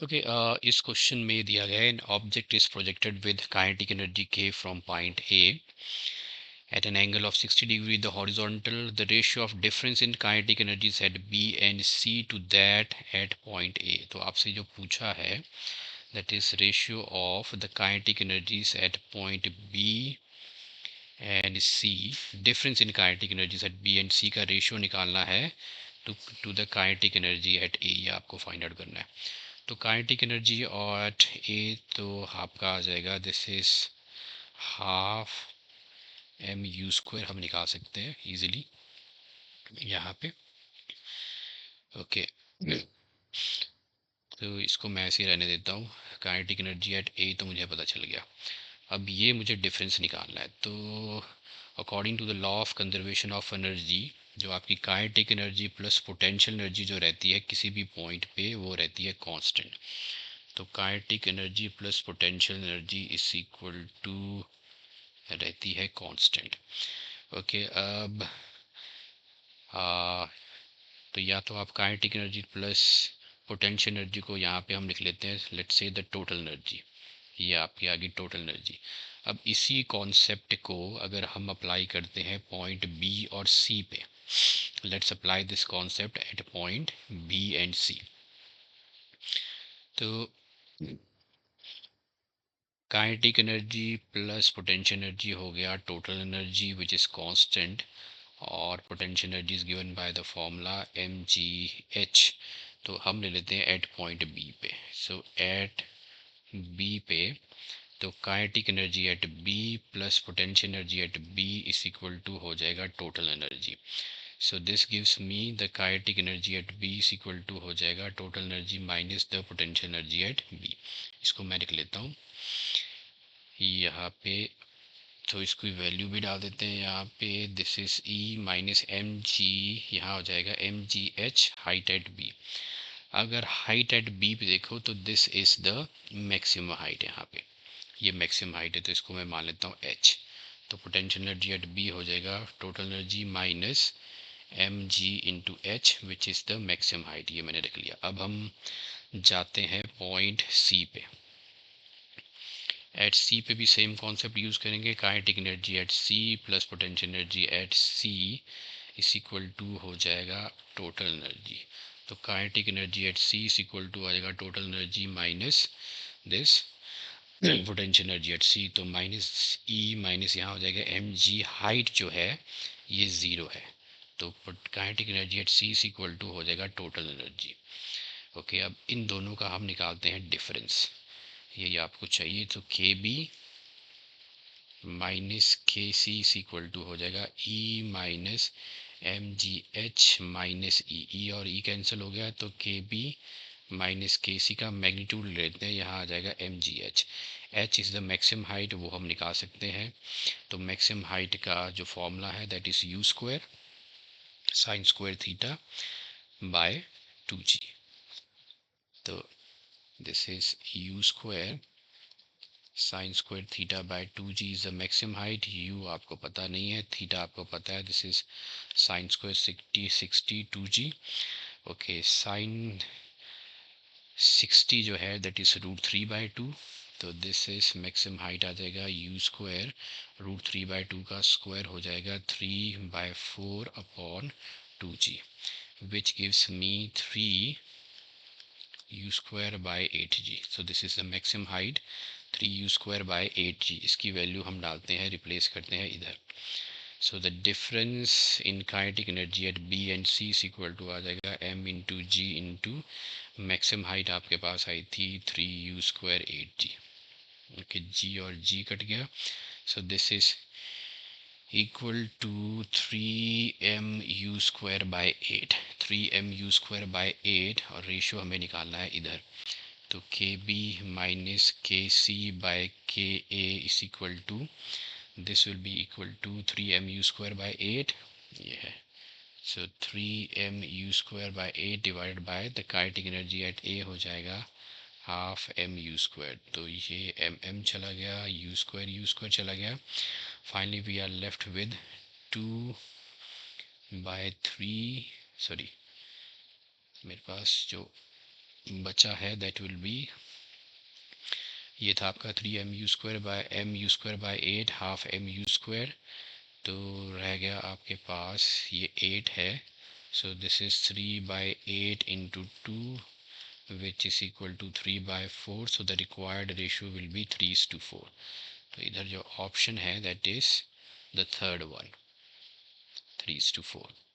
Okay, इस question में दिया गया है an object is projected with kinetic energy K from point A at an angle of 60 degree the horizontal. The ratio of difference in kinetic energies at B and C to that at point A. तो आपसे जो पूछा है that is ratio of the kinetic energies at point B and C, difference in kinetic energies at B and C का ratio निकालना है to the kinetic energy at A, ये आपको फाइंड आउट करना है. तो काइनेटिक एनर्जी at A तो आपका आ जाएगा this is half m u square, हम निकाल सकते हैं इजीली यहाँ पे. ओके, तो इसको मैं ऐसे ही रहने देता हूँ. काइनेटिक एनर्जी एट ए तो मुझे पता चल गया. अब ये मुझे डिफरेंस निकालना है. तो according to the law of conservation of energy, जो आपकी kinetic energy plus potential energy जो रहती है किसी भी पॉइंट पे, वो रहती है कांस्टेंट. तो kinetic energy plus potential energy is equal to रहती है कांस्टेंट. ओके, अब तो या तो आप kinetic energy plus potential energy को यहाँ पे हम लिख लेते हैं let's say the total energy. ये आपकी आ गई टोटल एनर्जी. अब इसी कॉन्सेप्ट को अगर हम अप्लाई करते हैं पॉइंट बी और सी पे, let's apply this concept at point B and C. तो kinetic energy plus potential energy हो गया total energy which is constant, और potential energy is given by the formula m g h. तो हम ले लेते हैं एट पॉइंट बी पे. सो एट बी पे तो kinetic energy at B plus potential energy at B is equal to हो जाएगा total energy. So this gives me the kinetic energy at B is equal to हो जाएगा total energy minus the potential energy at B. इसको मैं लिख लेता हूँ यहाँ पे. तो इसकी वैल्यू भी डाल देते हैं यहाँ पे. This is E minus m g, यहाँ हो जाएगा m g h height at B. अगर हाइट एट बी पे देखो तो this is the maximum height यहाँ पे, ये मैक्सिमम हाइट है. तो इसको मैं मान लेता हूँ एच. तो पोटेंशियल एनर्जी एट बी हो जाएगा total energy minus m g into h which is the maximum height. ये मैंने रख लिया. अब हम जाते हैं पॉइंट सी पे. एट सी पे भी सेम कॉन्सेप्ट यूज़ करेंगे. Kinetic energy at C plus potential energy at C is equal to हो जाएगा टोटल एनर्जी. तो kinetic energy at C is equal to आ जाएगा total energy minus this potential energy at C. तो minus E minus यहाँ हो जाएगा m जी, height जो है ये ज़ीरो है. तो kinetic energy at C is equal to हो जाएगा टोटल एनर्जी. ओके, अब इन दोनों का हम निकालते हैं डिफरेंस. ये आपको चाहिए. तो के बी माइनस के सी इज इक्वल टू हो जाएगा E minus m g h minus E. E और ई कैंसिल हो गया. तो के बी माइनस के सी का मैग्नीट्यूड लेते हैं, यहाँ आ जाएगा m g h. H is the maximum height, वो हम निकाल सकते हैं. तो मैक्सिमम हाइट का जो फॉर्मूला है that is u square sine square theta by two g. तो this is u square sine square theta by two g is the maximum height. U आपको पता नहीं है, थीटा आपको पता है. This is sine square 60 two g. Okay, sine 60 जो है that is root three by two. तो दिस इज मैक्सिमम हाइट आ जाएगा u square root three by two का स्क्वायर हो जाएगा 3/4 upon two g which gives me 3 u square by 8g. so this is the maximum height 3u square by 8g. इसकी value हम डालते हैं, replace करते हैं इधर. so the difference in kinetic energy at B and C is equal to आ जाएगा m into g into maximum height आपके पास आई थी 3u square 8g. okay, g और g कट गया. so this is equal to 3mu square by 8. 3mu square by 8 और ratio हमें निकालना है इधर. तो के बी माइनस के C by K A is equal to this will be equal to 3mu square by 8. ये है. So 3mu square by 8 divided by the kinetic energy at A हो जाएगा हाफ एम यू स्क्वायर. तो ये M M चला गया, you square चला गया. Finally we are left with 2/3. Sorry, मेरे पास जो बचा है दैट विल बी, ये था आपका 3mu² हाफ mu², तो रह गया आपके पास ये 8 है, so this is 3/8 into 2 which is equal to 3/4, so the required ratio will be 3:4. तो इधर जो ऑप्शन है that is the third one, 3:4.